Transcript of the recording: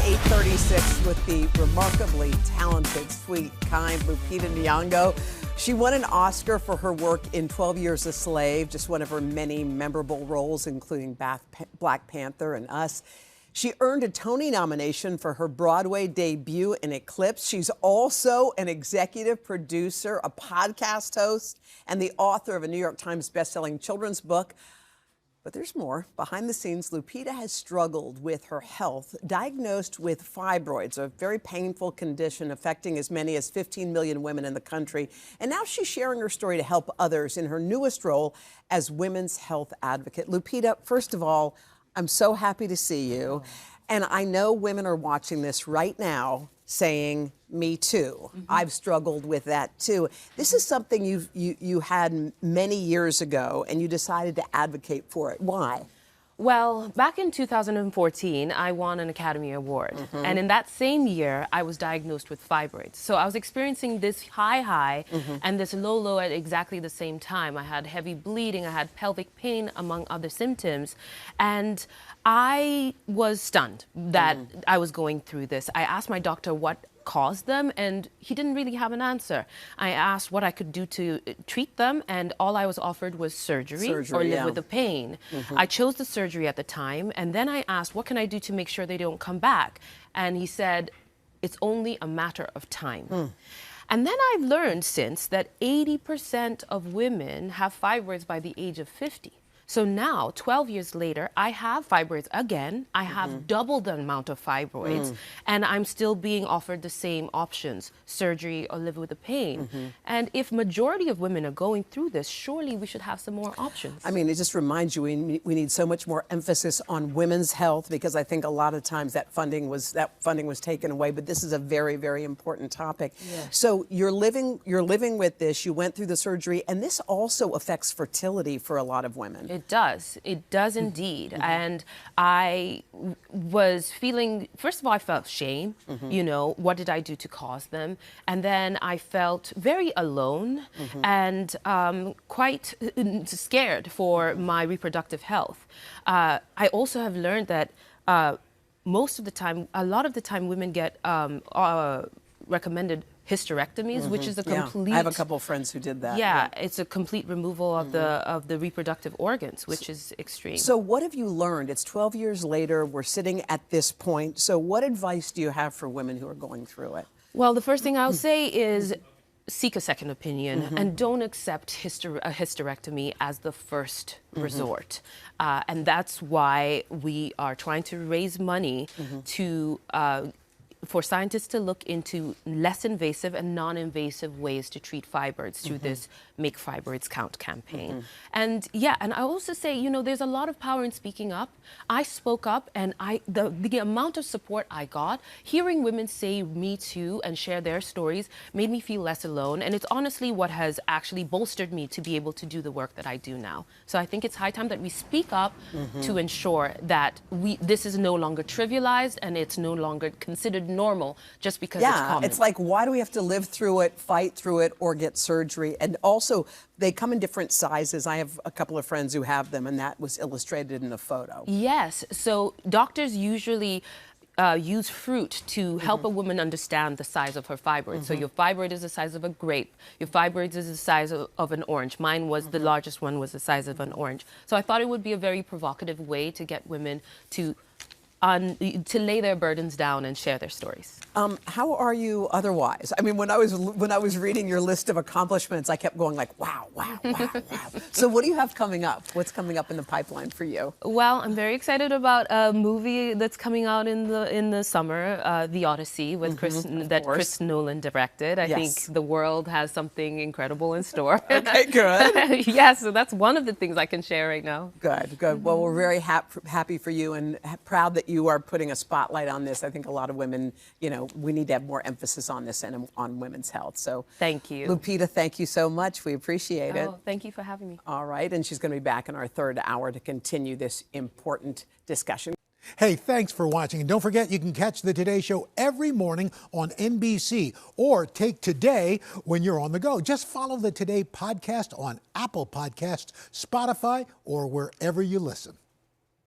8:36 with the remarkably talented, sweet, kind Lupita Nyong'o. She won an Oscar for her work in 12 Years a Slave, just one of her many memorable roles, including Black Panther and Us. She earned a Tony nomination for her Broadway debut in Eclipse. She's also an executive producer, a podcast host, and the author of a New York Times bestselling children's book. But there's more. Behind the scenes, Lupita has struggled with her health, diagnosed with fibroids, a very painful condition affecting as many as 15 million women in the country. And now she's sharing her story to help others in her newest role as women's health advocate. Lupita, first of all, I'm so happy to see you. And I know women are watching this right now saying, me too. I've struggled with that too. This is something you had many years ago, and you decided to advocate for it. Why? Well, back in 2014, I won an Academy Award. And in that same year, I was diagnosed with fibroids. So I was experiencing this high and this low at exactly the same time. I had heavy bleeding, I had pelvic pain, among other symptoms. And I was stunned that I was going through this. I asked my doctor what caused them, and he didn't really have an answer. I asked what I could do to treat them, and all I was offered was surgery or live with the pain. I chose the surgery at the time, and then I asked, what can I do to make sure they don't come back? And he said, it's only a matter of time. And then I've learned since that 80% of women have fibroids by the age of 50. So now, 12 years later, I have fibroids again. I have double the amount of fibroids, and I'm still being offered the same options, surgery or live with the pain. And if majority of women are going through this, surely we should have some more options. I mean, it just reminds you we need so much more emphasis on women's health, because I think a lot of times that funding was taken away. But this is a very, very important topic. Yes. So you're living with this. You went through the surgery, and this also affects fertility for a lot of women. It does. It does indeed. And I was feeling, first of all, I felt shame. You know, what did I do to cause them? And then I felt very alone and quite scared for my reproductive health. I also have learned that most of the time, a lot of the time, women get recommended hysterectomies, which is a complete... I have a couple of friends who did that. Yeah, it's a complete removal of the reproductive organs, which is extreme. So what have you learned? It's 12 years later. We're sitting at this point. So what advice do you have for women who are going through it? Well, the first thing I'll say is seek a second opinion and don't accept a hysterectomy as the first resort. And that's why we are trying to raise money to for scientists to look into less invasive and non-invasive ways to treat fibroids through this Make Fibroids Count campaign. And yeah, and I also say, you know, there's a lot of power in speaking up. I spoke up, and the amount of support I got, hearing women say me too and share their stories made me feel less alone. And it's honestly what has actually bolstered me to be able to do the work that I do now. So I think it's high time that we speak up to ensure that this is no longer trivialized and it's no longer considered normal just because it's common. It's like, why do we have to live through it, fight through it, or get surgery? And also, they come in different sizes. I have a couple of friends who have them, and that was illustrated in the photo. Yes. So doctors usually use fruit to help a woman understand the size of her fibroid. So your fibroid is the size of a grape. Your fibroid is the size of an orange. Mine was the largest one was the size of an orange. So I thought it would be a very provocative way to get women to lay their burdens down and share their stories. How are you otherwise? I mean, when I was reading your list of accomplishments, I kept going like, wow, wow, wow, wow. So what do you have coming up? What's coming up in the pipeline for you? Well, I'm very excited about a movie that's coming out in the summer, The Odyssey, with Chris Nolan directed. I think the world has something incredible in store. Okay, good. Yeah, so that's one of the things I can share right now. Good, good. Well, we're very happy for you and proud that you are putting a spotlight on this. I think a lot of women, you know, we need to have more emphasis on this and on women's health. So thank you. Lupita, thank you so much. We appreciate it. Thank you for having me. All right. And she's going to be back in our third hour to continue this important discussion. Hey, thanks for watching. And don't forget, you can catch the Today Show every morning on NBC or take Today when you're on the go. Just follow the Today podcast on Apple Podcasts, Spotify, or wherever you listen.